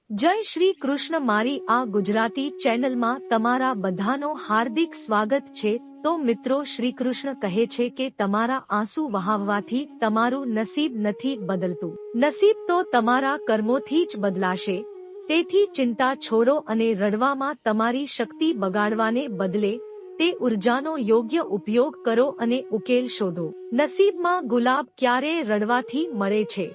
જય શ્રી કૃષ્ણ। મારી આ ગુજરાતી ચેનલમાં તમારા બધાનો હાર્દિક સ્વાગત છે। તો મિત્રો, શ્રી કૃષ્ણ કહે છે કે તમારા આંસુ વહાવવાથી તમારું નસીબ નથી બદલતું, નસીબ તો તમારા કર્મોથી જ બદલાશે। તેથી ચિંતા છોડો અને રડવામાં તમારી શક્તિ બગાડવાને બદલે તે ઉર્જાનો યોગ્ય ઉપયોગ કરો અને ઉકેલ શોધો। નસીબમાં ગુલાબ ક્યારે રડવાથી મળે છે?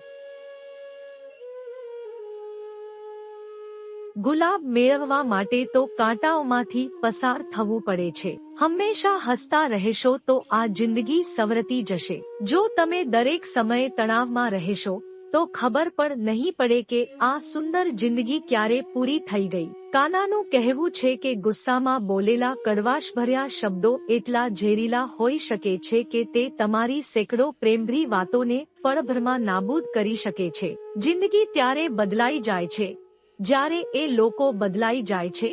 ગુલાબ મેળવવા માટે તો કાંટાઓમાંથી પસાર થવું પડે છે। હંમેશા હસતા રહેશો તો આ જિંદગી સવરતી જશે। જો તમે દરેક સમયે તણાવમાં રહેશો તો ખબર પણ નહીં પડે કે આ સુંદર જિંદગી ક્યારે પૂરી થઈ ગઈ। કાનાનું કહેવું છે કે ગુસ્સામાં બોલેલા કડવાશભર્યા શબ્દો એટલા ઝેરીલા હોઈ શકે છે કે તે તમારી સેંકડો પ્રેમભરી વાતોને પળભરમાં નાબૂદ કરી શકે છે। જિંદગી ત્યારે બદલાઈ જાય છે જ્યારે એ લોકો બદલાઈ જાય છે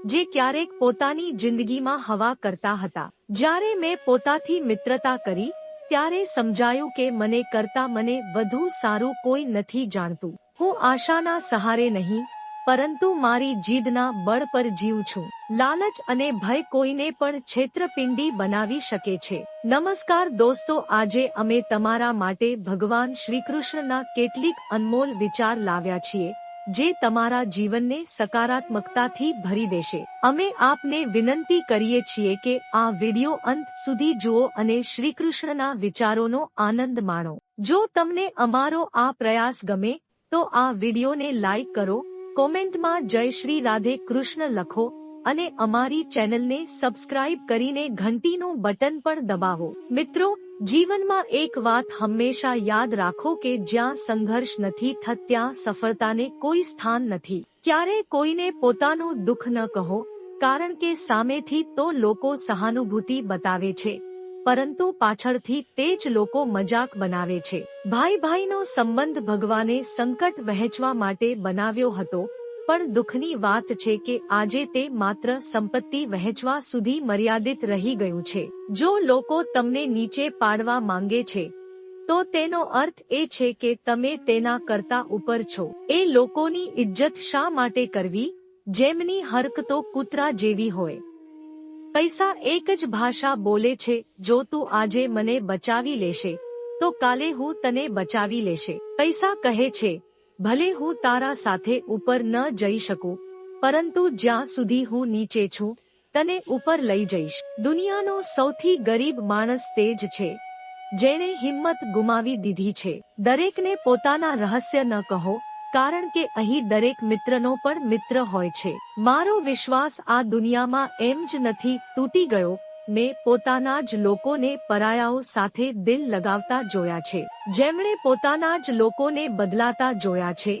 જે ક્યારેક પોતાની જિંદગીમાં હવા કરતા હતા। જ્યારે મેં પોતાથી મિત્રતા કરી ત્યારે સમજાયું કે મને કરતા મને વધુ સારું કોઈ નથી જાણતું। હું આશાના સહારે નહીં પરંતુ મારી જીદના બળ પર જીવું છું। લાલચ અને ભય કોઈને પણ છેતરપિંડી બનાવી શકે છે। નમસ્કાર દોસ્તો, આજે અમે તમારા માટે ભગવાન શ્રીકૃષ્ણના કેટલીક અનમોલ વિચાર લાવ્યા છીએ જે તમારા જીવનને સકારાત્મકતાથી ભરી દેશે। અમે આપને વિનંતી કરીએ છીએ કે આ વિડિયો અંત સુધી જુઓ અને શ્રીકૃષ્ણના વિચારોનો આનંદ માણો। જો તમને અમારો આ પ્રયાસ ગમે તો આ વિડિયોને લાઈક કરો, કોમેન્ટમાં જય શ્રી રાધે કૃષ્ણ લખો અને અમારી ચેનલને સબસ્ક્રાઇબ કરીને ઘંટીનું બટન પણ દબાવો। મિત્રો, જીવનમાં એક વાત હંમેશા યાદ રાખો કે જ્યાં સંઘર્ષ નથી ત્યાં સફળતાને કોઈ સ્થાન નથી। ક્યારે કોઈને પોતાનું દુઃખ ન કહો, કારણ કે સામેથી તો લોકો સહાનુભૂતિ બતાવે છે પરંતુ પાછળથી તે જ લોકો મજાક બનાવે છે। ભાઈ ભાઈનો સંબંધ ભગવાને સંકટ વહેંચવા માટે બનાવ્યો હતો, પણ દુઃખની વાત છે કે આજે તે માત્ર સંપત્તિ વહેંચવા સુધી મર્યાદિત રહી ગયું છે। જો લોકો તમને નીચે પાડવા માંગે છે તો તેનો અર્થ એ છે કે તમે તેના કરતા ઉપર છો। એ લોકોની ઇજ્જત શા માટે કરવી જેમની હરકતો કૂતરા જેવી હોય? પૈસા એક જ ભાષા બોલે છે, જો તું આજે મને બચાવી લેશે તો કાલે હું તને બચાવી લેશે। પૈસા કહે છે, ભલે હું તારા સાથે ઉપર ન જઈ શકું પરંતુ જ્યાં સુધી હું નીચે છું તને ઉપર લઈ જઈશ। દુનિયાનો સૌથી ગરીબ માણસ તે જ છે જેણે હિંમત ગુમાવી દીધી છે। દરેકને પોતાના રહસ્ય ન કહો, કારણ કે અહીં દરેક મિત્રનો પણ મિત્ર હોય છે। મારો વિશ્વાસ આ દુનિયામાં એમ જ નથી તૂટી ગયો। મેં પોતાના જ લોકોને પરાયાઓ સાથે દિલ લગાવતા જોયા છે। જેમણે પોતાના જ લોકોને બદલાતા જોયા છે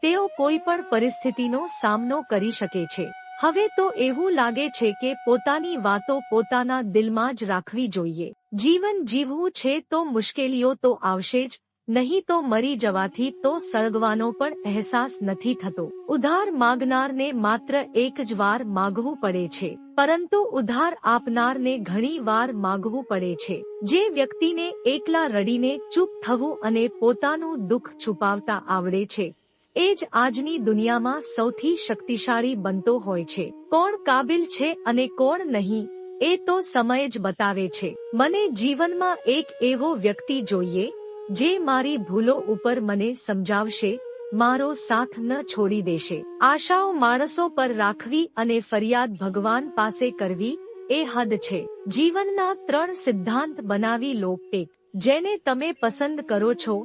તેઓ કોઈ પણ પરિસ્થિતિનો સામનો કરી શકે છે। હવે તો એવું લાગે છે કે પોતાની વાતો પોતાના દિલમાં જ રાખવી જોઈએ। જીવન જીવવું છે તો મુશ્કેલીઓ તો આવશે જ, નહીં તો મરી જવાથી તો સળગવાનો પણ અહેસાસ નથી થતો। ઉધાર માગનારને માત્ર એક જ વાર માગવું પડે છે પરંતુ ઉધાર આપનારને ઘણી વાર માગવું પડે છે। જે વ્યક્તિને એકલા રડીને ચૂપ થવું અને પોતાનું દુઃખ છુપાવતા આવડે છે એ જ આજની દુનિયામાં સૌથી શક્તિશાળી બનતો હોય છે। કોણ કાબિલ છે અને કોણ નહીં એ તો સમય જ બતાવે છે। મને જીવનમાં એક એવો વ્યક્તિ જોઈએ જે મારી ભૂલો ઉપર મને સમજાવશે, મારો સાથ ન છોડી દેશે। આશાઓ માણસો પર રાખવી અને ફરિયાદ ભગવાન પાસે કરવી એ હદ છે। જીવનના 3 સિદ્ધાંત બનાવી લો। 1. જેને તમે પસંદ કરો છો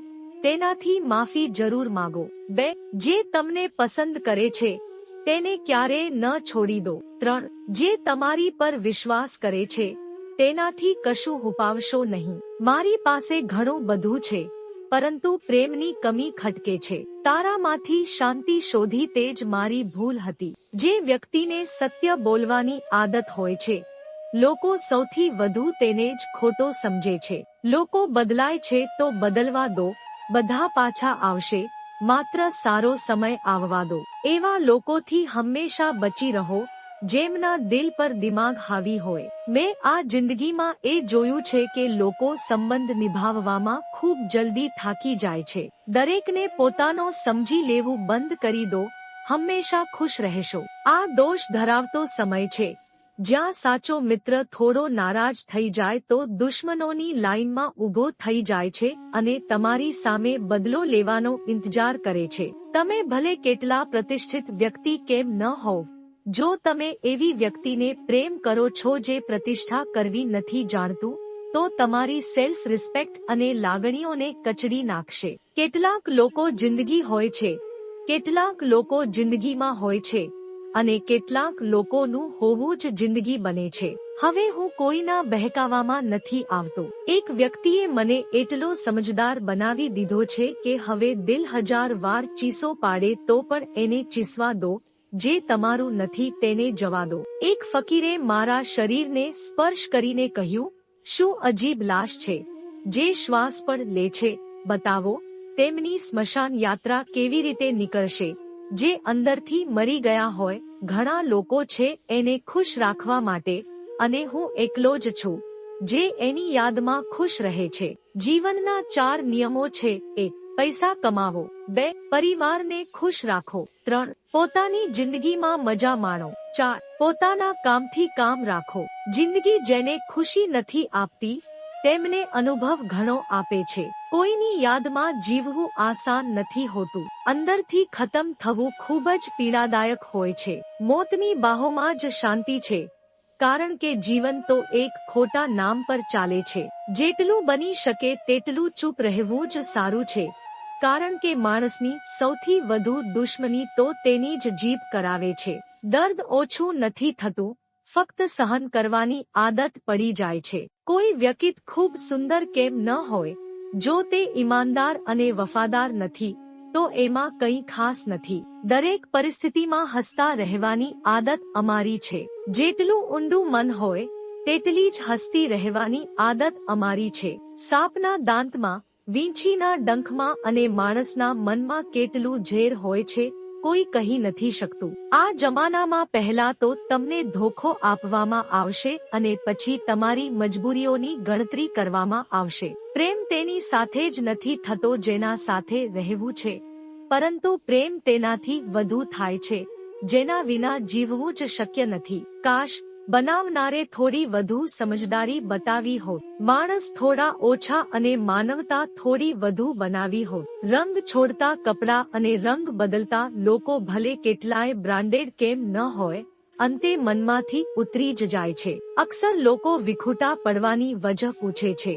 તેનાથી માફી જરૂર માગો। 2. જે તમને પસંદ કરે છે તેને ક્યારેય ન છોડી દો। 3. જે તમારી પર વિશ્વાસ કરે છે તેનાથી કશું છુપાવશો નહીં। મારી પાસે ઘણું બધું છે પરંતુ પ્રેમની કમી ખટકે છે। તારામાંથી શાંતિ શોધી તે જ મારી ભૂલ હતી। જે વ્યક્તિને સત્ય બોલવાની આદત હોય છે લોકો સૌથી વધુ તેને જ ખોટો સમજે છે। લોકો બદલાય છે તો બદલવા દો, બધા પાછા આવશે, માત્ર સારો સમય આવવા દો। એવા લોકોથી હંમેશા બચી રહો જેમના દિલ પર દિમાગ હાવી હોય। મેં આ જિંદગીમાં એ જોયું છે કે લોકો સંબંધ નિભાવવામાં ખૂબ જલ્દી થાકી જાય છે। દરેકને પોતાનો સમજી લેવું બંધ કરી દો હંમેશા ખુશ રહેશો. આ દોષ ધરાવતો સમય છે જ્યાં સાચો મિત્ર થોડો નારાજ થઈ જાય તો દુશ્મનોની લાઇનમાં ઊભો થઈ જાય છે અને તમારી સામે બદલો લેવાનો ઇંતજાર કરે છે. તમે ભલે કેટલા પ્રતિષ્ઠિત વ્યક્તિ કેમ ન હોવ, જો તમે એવી વ્યક્તિને પ્રેમ કરો છો જે પ્રતિષ્ઠા કરવી નથી જાણતું, તો તમારી સેલ્ફ રિસ્પેક્ટ અને લાગણીઓને કચડી નાખશે. કેટલાક લોકો જિંદગી હોય છે, કેટલાક લોકો જિંદગીમાં હોય છે અને કેટલાક લોકોનું હોવું જ જિંદગી બને છે. હવે હું કોઈના બહેકાવામાં નથી આવતો. એક વ્યક્તિએ મને એટલો સમજદાર બનાવી દીધો છે કે હવે દિલ 1000 વાર ચીસો પાડે તો પણ એને ચીસવા દો. જે તમારું નથી તેને જવા દો. એક ફકીરે મારા શરીરને સ્પર્શ કરીને કહ્યું, શું અજીબ લાશ છે જે શ્વાસ પણ લે છે, બતાવો તેમની સ્મશાન યાત્રા કેવી રીતે નીકળશે. જે અંદરથી મરી ગયા હોય. ઘણા લોકો છે એને ખુશ રાખવા માટે, અને હું એકલો જ છું જે એની યાદમાં ખુશ રહે છે. જીવનના 4 નિયમો છે. 1. પૈસા કમાવો. 2. પરિવારને ખુશ રાખો. 3. પોતાની જિંદગીમાં મજા માણો. 4. પોતાના કામથી કામ રાખો. જિંદગી જેને ખુશી નથી આપતી તેમને અનુભવ ઘણો આપે છે. કોઈની યાદમાં જીવવું આસાન નથી હોતું. અંદરથી ખતમ થવું ખૂબ જ પીડાદાયક હોય છે. મોતની બાહોમાં જ શાંતિ છે, કારણ કે જીવન તો એક ખોટા નામ પર ચાલે છે. જેટલું બની શકે તેટલું ચૂપ રહેવું જ સારું છે, કારણ કે માણસની સૌથી વધુ દુશ્મની તો તેની જ જીભ કરાવે છે. દર્દ ઓછું નથી થતું, ફક્ત સહન કરવાની આદત પડી જાય છે. કોઈ વ્યક્તિ ખૂબ સુંદર કેમ ન હોય, જો તે ઈમાનદાર અને વફાદાર નથી તો એમાં કંઈ ખાસ નથી. દરેક પરિસ્થિતિમાં હસતા રહેવાની આદત અમારી છે. જેટલું ઊંડું મન હોય તેટલી જ હસતી રહેવાની આદત અમારી છે. સાપના દાંતમાં, વીંછીના ડંખમાં અને માણસના મનમાં કેટલું ઝેર હોય છે કોઈ કહી નથી શકતું. આ જમાનામાં પહેલા તો તમને ધોખો આપવામાં આવશે અને પછી તમારી મજબૂરીઓની ગણતરી કરવામાં આવશે. પ્રેમ તેની સાથે જ નથી થતો જેના સાથે રહેવું છે, પરંતુ પ્રેમ તેનાથી વધુ થાય છે જેના વિના જીવવું જ શક્ય નથી. કાશ બનાવનારે થોડી વધુ સમજદારી બતાવી હોત, માણસ થોડા ઓછા અને માનવતા થોડી વધુ બનાવી હોત. રંગ છોડતા કપડાં અને રંગ બદલતા લોકો ભલે કેટલાય બ્રાન્ડેડ કેમ ન હોય, અંતે મનમાંથી ઉતરી જ જાય છે. અક્સર લોકો વિખૂટા પડવાની વજહ પૂછે છે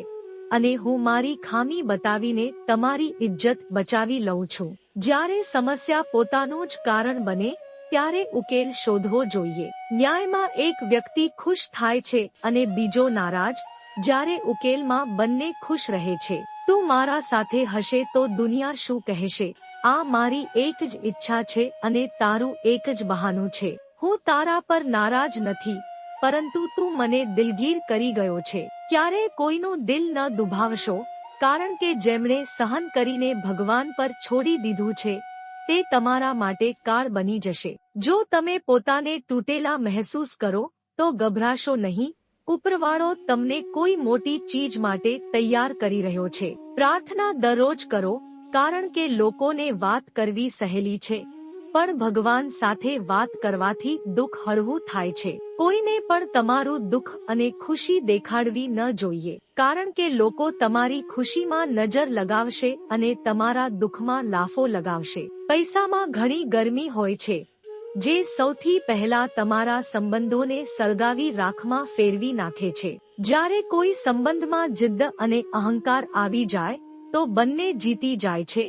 અને હું મારી ખામી બતાવીને તમારી ઇજ્જત બચાવી લઉં છું. જ્યારે સમસ્યા પોતાનું જ કારણ બને ત્યારે ઉકેલ શોધવો જોઈએ. ન્યાયમાં એક વ્યક્તિ ખુશ થાય છે અને બીજો નારાજ, જ્યારે ઉકેલમાં બંને ખુશ રહે છે. તું મારા સાથે હશે તો દુનિયા શું કહેશે? આ મારી એક જ ઈચ્છા છે અને તારું એક જ બહાનું છે. હું તારા પર નારાજ નથી, પરંતુ તું મને દિલગીર કરી ગયો છે. ક્યારે કોઈનું દિલ ન દુભાવશો, કારણ કે જેમણે સહન કરીને ભગવાન પર છોડી દીધું છે તે તમારા માટે કાળ બની જશે. જો તમે પોતાને તૂટેલા મહેસૂસ કરો તો ગભરાશો નહીં. ઉપરવાળો તમને કોઈ મોટી ચીજ માટે તૈયાર કરી રહ્યો છે. પ્રાર્થના દરરોજ કરો, કારણ કે લોકોને વાત કરવી સહેલી છે, પણ ભગવાન સાથે વાત કરવાથી દુઃખ હળવું થાય છે. કોઈને પણ તમારું દુઃખ અને ખુશી દેખાડવી ન જોઈએ, કારણ કે લોકો તમારી ખુશીમાં નજર લગાવશે અને તમારા દુઃખમાં લાફો લગાવશે. પૈસામાં ઘણી ગરમી હોય છે જે સૌથી પહેલા તમારા સંબંધોને સળગાવી રાખમાં ફેરવી નાખે છે. જ્યારે કોઈ સંબંધમાં જિદ્દ અને અહંકાર આવી જાય તો બંને જીતી જાય છે,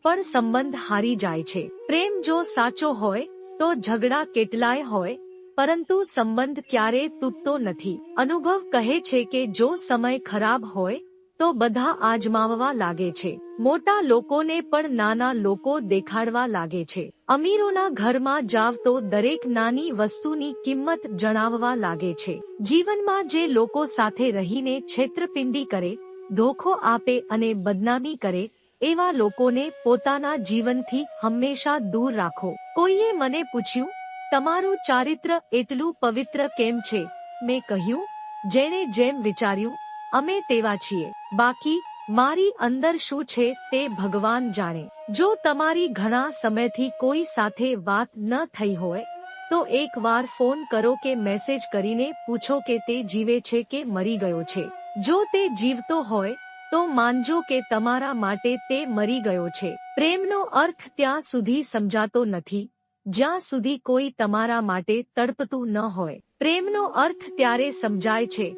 પણ સંબંધ હારી જાય છે. પ્રેમ જો સાચો હોય તો ઝઘડા કેટલાય હોય, પરંતુ સંબંધ ક્યારેય તૂટતો નથી. અનુભવ કહે છે કે જો સમય ખરાબ હોય તો બધા આજમાવવા લાગે છે. મોટા લોકોને પણ નાના લોકો દેખાડવા લાગે છે. અમીરોના ઘરમાં જાવ તો દરેક નાની વસ્તુની કિંમત જણાવવા લાગે છે. જીવનમાં જે લોકો સાથે રહીને છેતરપિંડી કરે, ધોખો આપે અને બદનામી કરે, એવા લોકોને પોતાના જીવનથી હંમેશા દૂર રાખો. કોઈએ મને પૂછ્યું, તમારું ચારિત્ર એટલું પવિત્ર કેમ છે? મેં કહ્યું, જેણે જેમ વિચાર્યું અમે તેવા છીએ. બાકી મારી અંદર શું છે તે ભગવાન જાણે. જો તમારી ઘણા સમયથી કોઈ સાથે વાત ન થઈ હોય તો એકવાર ફોન કરો કે મેસેજ કરીને પૂછો કે તે જીવે છે કે મરી ગયો છે. જો તે જીવતો હોય તો માનજો કે તમારા માટે તે મરી ગયો છે. પ્રેમનો અર્થ ત્યાં સુધી સમજાતો નથી જ્યાં સુધી કોઈ તમારા માટે તડપતું ન હોય. પ્રેમનો અર્થ ત્યારે સમજાય છે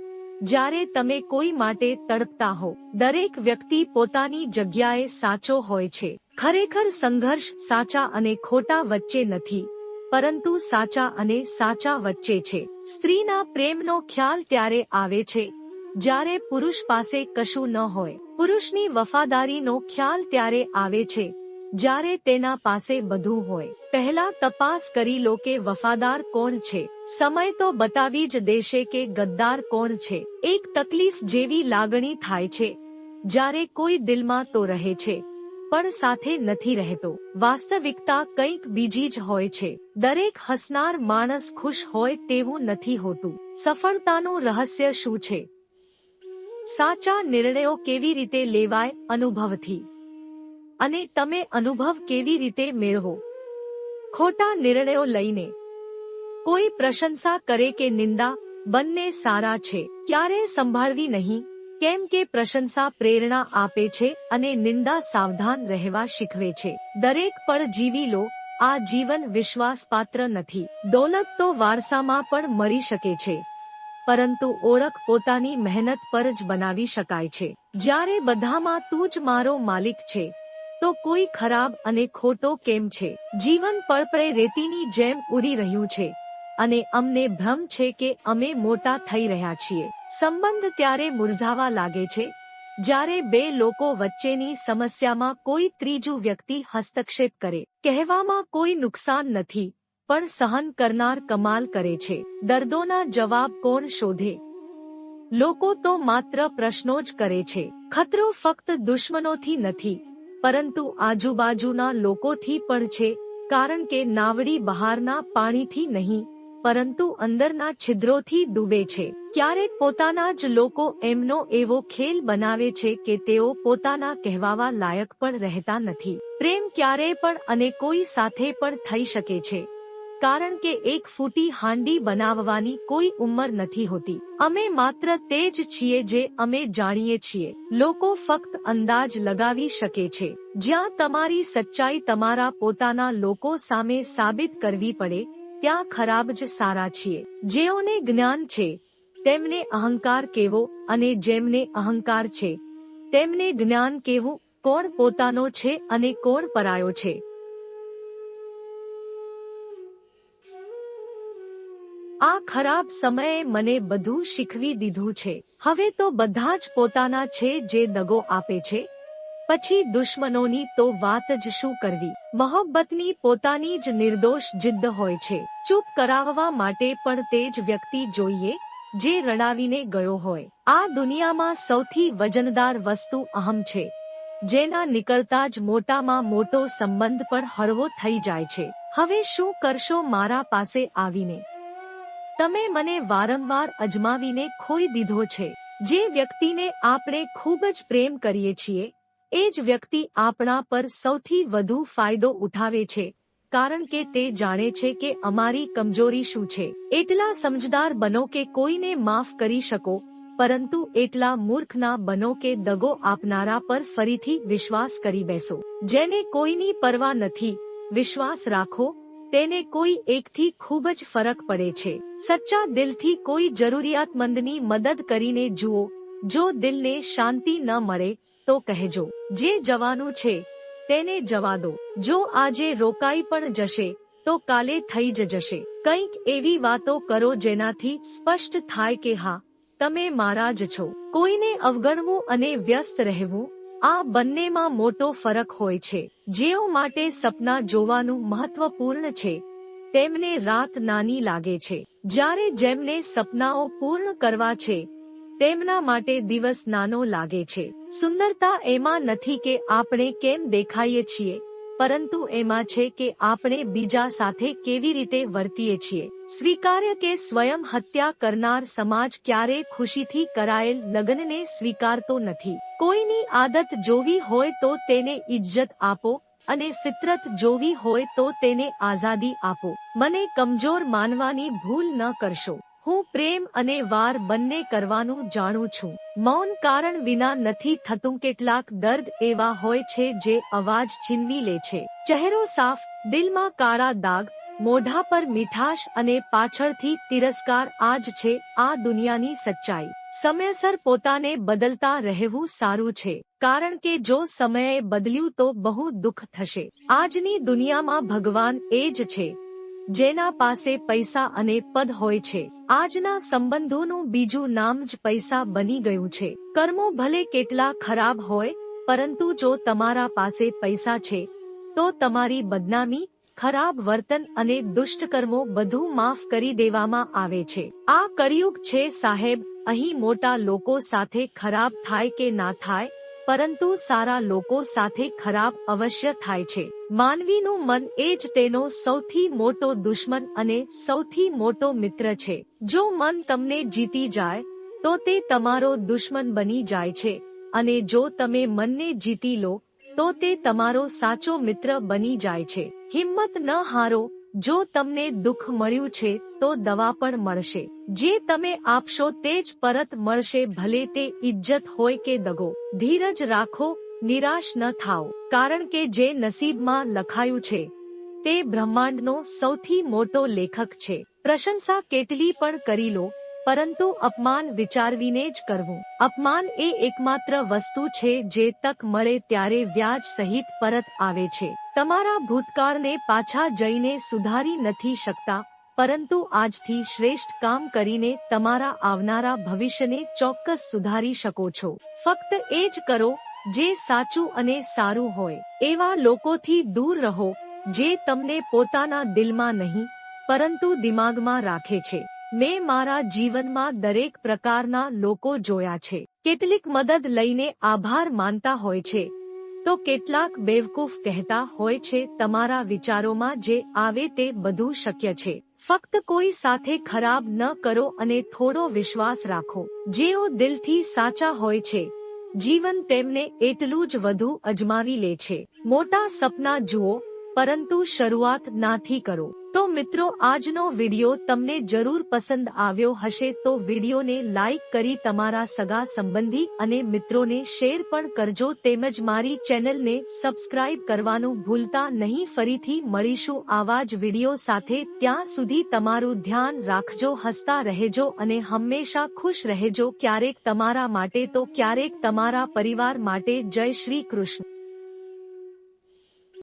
જ્યારે તમે કોઈ માટે તડપતા હો. દરેક વ્યક્તિ પોતાની જગ્યાએ સાચો હોય છે. ખરેખર સંઘર્ષ સાચા અને ખોટા વચ્ચે નથી પરંતુ સાચા અને સાચા વચ્ચે છે. સ્ત્રીના પ્રેમનો ખ્યાલ ત્યારે આવે છે જ્યારે પુરુષ પાસે કશું ન હોય. પુરુષની વફાદારીનો ખ્યાલ ત્યારે આવે છે જ્યારે તેના પાસે બધું હોય. પહેલા તપાસ કરી લો કે વફાદાર કોણ છે. સમય તો બતાવી જ દેશે કે ગદ્દાર કોણ છે. એક તકલીફ જેવી લાગણી થાય છે જ્યારે કોઈ દિલમાં તો રહે છે પણ સાથે નથી રહેતો. વાસ્તવિકતા કંઈક બીજી જ હોય છે. દરેક હસનાર માણસ ખુશ હોય તેવું નથી હોતું. સફળતાનું રહસ્ય શું છે? સાચા નિર્ણયો કેવી રીતે લેવાય? અનુભવથી. અને તમે અનુભવ કેવી રીતે મેળવો? ખોટા નિર્ણયો લઈને. કોઈ પ્રશંસા કરે કે નિંદા બંને સારા છે. ક્યારે સંભાળવી નહીં, કેમ કે પ્રશંસા પ્રેરણા આપે છે અને નિંદા સાવધાન રહેવા શીખવે છે. દરેક પળ જીવી લો. આ જીવન વિશ્વાસપાત્ર નથી. દોલત તો વારસામાં પણ મળી શકે છે પરંતુ ઓળખ પોતાની મહેનત પર જ બનાવી શકાય છે. જ્યારે બધામાં તું જ મારો માલિક છે તો કોઈ ખરાબ અને ખોટો કેમ છે? જીવન પળપળે રેતીની જેમ ઉડી રહ્યું છે અને અમને ભ્રમ છે કે અમે મોટા થઈ રહ્યા છીએ. સંબંધ ત્યારે મુરઝાવા લાગે છે જ્યારે બે લોકો વચ્ચેની સમસ્યામાં કોઈ ત્રીજું વ્યક્તિ હસ્તક્ષેપ કરે. કહેવામાં કોઈ નુકસાન નથી પણ સહન કરનાર કમાલ કરે છે. દર્દોના જવાબ કોણ શોધે? લોકો તો માત્ર પ્રશ્નો જ કરે છે. ખતરો ફક્ત દુશ્મનોથી નથી પરંતુ આજુબાજુના લોકોથી પણ છે, કારણ કે નાવડી બહારના પાણીથી નહીં પરંતુ અંદરના છિદ્રોથી ડૂબે છે. ક્યારેક પોતાના જ લોકો એમનો એવો ખેલ બનાવે છે કે તેઓ પોતાના કહેવાવા લાયક પણ રહેતા નથી. પ્રેમ ક્યારેય પણ અને કોઈ સાથે પણ થઈ શકે છે કારણ કે એક ફૂટી હાંડી બનાવવાની કોઈ ઉંમર નથી હોતી. અમે માત્ર તે જ છીએ જે અમે જાણીએ છીએ. લોકો ફક્ત અંદાજ લગાવી શકે છે. જ્યાં તમારી સચ્ચાઈ તમારા પોતાના લોકો સામે સાબિત કરવી પડે ત્યાં ખરાબ જ સારા છીએ. જેઓને જ્ઞાન છે તેમને અહંકાર કેવો અને જેમને અહંકાર છે તેમને જ્ઞાન કેવું? કોણ પોતાનો છે અને કોણ પરાયો છે? આ ખરાબ સમયે મને બધું શીખવી દીધું છે. હવે તો બધા જ પોતાના છે જે દગો આપે છે. પછી દુશ્મનોની તો વાત જ શું કરવી? મોહબ્બતની પોતાની જ નિર્દોષ જિદ્દ હોય છે. ચૂપ કરાવવા માટે પણ તે જ વ્યક્તિ જોઈએ જે રડાવીને ગયો હોય. આ દુનિયામાં સૌથી વજનદાર વસ્તુ અહમ છે, જેના નીકળતા જ મોટામાં મોટો સંબંધ પણ હળવો થઈ જાય છે. હવે શું કરશો મારા પાસે આવીને? તમે મને વારંવાર અજમાવીને ખોઈ દીધો છે. જે વ્યક્તિને આપણે ખૂબ જ પ્રેમ કરીએ છીએ એ જ વ્યક્તિ આપણા પર સૌથી વધુ ફાયદો ઉઠાવે છે કારણ કે તે જાણે છે કે અમારી કમજોરી શું છે. એટલા સમજદાર બનો કે કોઈને માફ કરી શકો પરંતુ એટલા મૂર્ખ ના બનો કે દગો આપનારા પર ફરીથી વિશ્વાસ કરી બેસો. જેને કોઈની પરવા નથી, વિશ્વાસ રાખો તેને કોઈ એકથી ખૂબ જ ફરક પડે છે. સચ્ચા દિલથી કોઈ જરૂરિયાતમંદની મદદ કરીને જુઓ. જો દિલને શાંતિ ન મળે તો કહેજો. જે જવાનું છે તેને જવા દો. જો આજે રોકાઈ પણ જશે તો કાલે થઈ જ જશે. કંઈક એવી વાતો કરો જેનાથી સ્પષ્ટ થાય કે હા, તમે મારા જ છો. કોઈને અવગણવું અને વ્યસ્ત રહેવું, આ બંનેમાં મોટો ફરક હોય છે. જેઓ માટે સપના જોવાનું મહત્વપૂર્ણ છે તેમને રાત નાની લાગે છે, જ્યારે જેમને સપનાઓ પૂર્ણ કરવા છે તેમના માટે દિવસ નાનો લાગે છે. સુંદરતા એમાં નથી કે આપણે કેમ દેખાઈએ છીએ પરંતુ એમાં છે કે આપણે બીજા સાથે કેવી રીતે વર્તીએ છીએ. સ્વીકાર્ય કે સ્વયં હત્યા કરનાર સમાજ ક્યારેય ખુશીથી કરાયેલ લગ્નને સ્વીકારતો નથી. કોઈની આદત જોવી હોય તો તેને ઇજ્જત આપો અને ફિતરત જોવી હોય તો તેને આઝાદી આપો. મને કમજોર માનવાની ભૂલ ન કરશો. હું પ્રેમ અને વાર બંને કરવાનું જાણું છું. મૌન કારણ વિના નથી થતું. કેટલાક દર્દ એવા હોય છે જે અવાજ છીનવી લે છે. ચહેરો સાફ, દિલમાં કાળા દાગ, મોઢા પર મીઠાશ અને પાછળથી તિરસ્કાર. આ જ છે આ દુનિયાની સચ્ચાઈ. સમયસર પોતાને બદલતા રહેવું સારું છે, કારણ કે જો સમયે બદલ્યું તો બહુ દુઃખ થશે. આજની દુનિયામાં ભગવાન એ જ છે જેના પાસે પૈસા અને પદ હોય છે. આજના સંબંધોનું બીજું નામ જ પૈસા બની ગયું છે. કર્મો ભલે કેટલા ખરાબ હોય, પરંતુ જો તમારા પાસે પૈસા છે તો તમારી બદનામી, ખરાબ વર્તન અને દુષ્ટકર્મો બધું માફ કરી દેવામાં આવે છે. આ કળિયુગ છે સાહેબ. અહીં મોટા લોકો સાથે ખરાબ થાય કે ના થાય, પરંતુ સારા લોકો સાથે ખરાબ અવશ્ય થાય છે. માનવીનું મન એ જ તેનો સૌથી મોટો દુશ્મન અને સૌથી મોટો મિત્ર છે. જો મન તમને જીતી જાય તો તે તમારો દુશ્મન બની જાય છે, અને જો તમે મનને જીતી લો તો તે તમારો સાચો મિત્ર બની જાય છે. હિંમત ન હારો. જો તમને દુઃખ મળ્યું છે તો દવા પણ મળશે. જે તમે આપશો તે જ પરત મળશે, ભલે તે ઇજ્જત હોય કે દગો. ધીરજ રાખો, નિરાશ ન થાઓ, કારણ કે જે નસીબમાં લખાયું છે તે બ્રહ્માંડનો સૌથી મોટો લેખક છે. પ્રશંસા કેટલી પણ કરી લો, પરંતુ અપમાન વિચારવીને જ કરવું. અપમાન એ એકમાત્ર વસ્તુ છે જે તક મળે ત્યારે વ્યાજ સહિત પરત આવે છે. તમારા ભૂતકાળને પાછા જઈને સુધારી નથી શકતા, પરંતુ આજથી શ્રેષ્ઠ કામ કરીને તમારા આવનારા ભવિષ્યને ચોક્કસ સુધારી શકો છો. ફક્ત એ જ કરો જે સાચું અને સારું હોય. એવા લોકોથી દૂર રહો જે તમને પોતાના દિલમાં નહીં પરંતુ દિમાગમાં રાખે છે. મેં મારા જીવનમાં દરેક પ્રકારના લોકો જોયા છે. કેટલીક મદદ લઈને આભાર માનતા હોય છે, તો કેટલાક બેવકૂફ કહેતા હોય છે તમારા વિચારોમાં જે આવે તે બધું શક્ય છે. ફક્ત કોઈ સાથે ખરાબ ન કરો અને થોડો વિશ્વાસ રાખો. જેઓ દિલથી સાચા હોય છે, જીવન તેમને એટલું જ વધુ અજમાવી લે છે. મોટા સપના જુઓ, પરંતુ શરૂઆત નાથી કરો. તો મિત્રો, આજનો વિડિયો તમને જરૂર પસંદ આવ્યો હશે તો વિડિયોને લાઈક કરી તમારા સગા સંબંધી અને મિત્રોને શેર પણ કરજો. તેમજ મારી ચેનલને સબસ્ક્રાઇબ કરવાનું ભૂલતા નહીં. ફરીથી મળીશું આવા જ વિડિયો સાથે. ત્યાં સુધી તમારું ધ્યાન રાખજો, હસતા રહેજો અને હંમેશા ખુશ રહેજો. ક્યારેક તમારા માટે તો ક્યારેક તમારા પરિવાર માટે. જય શ્રી કૃષ્ણ.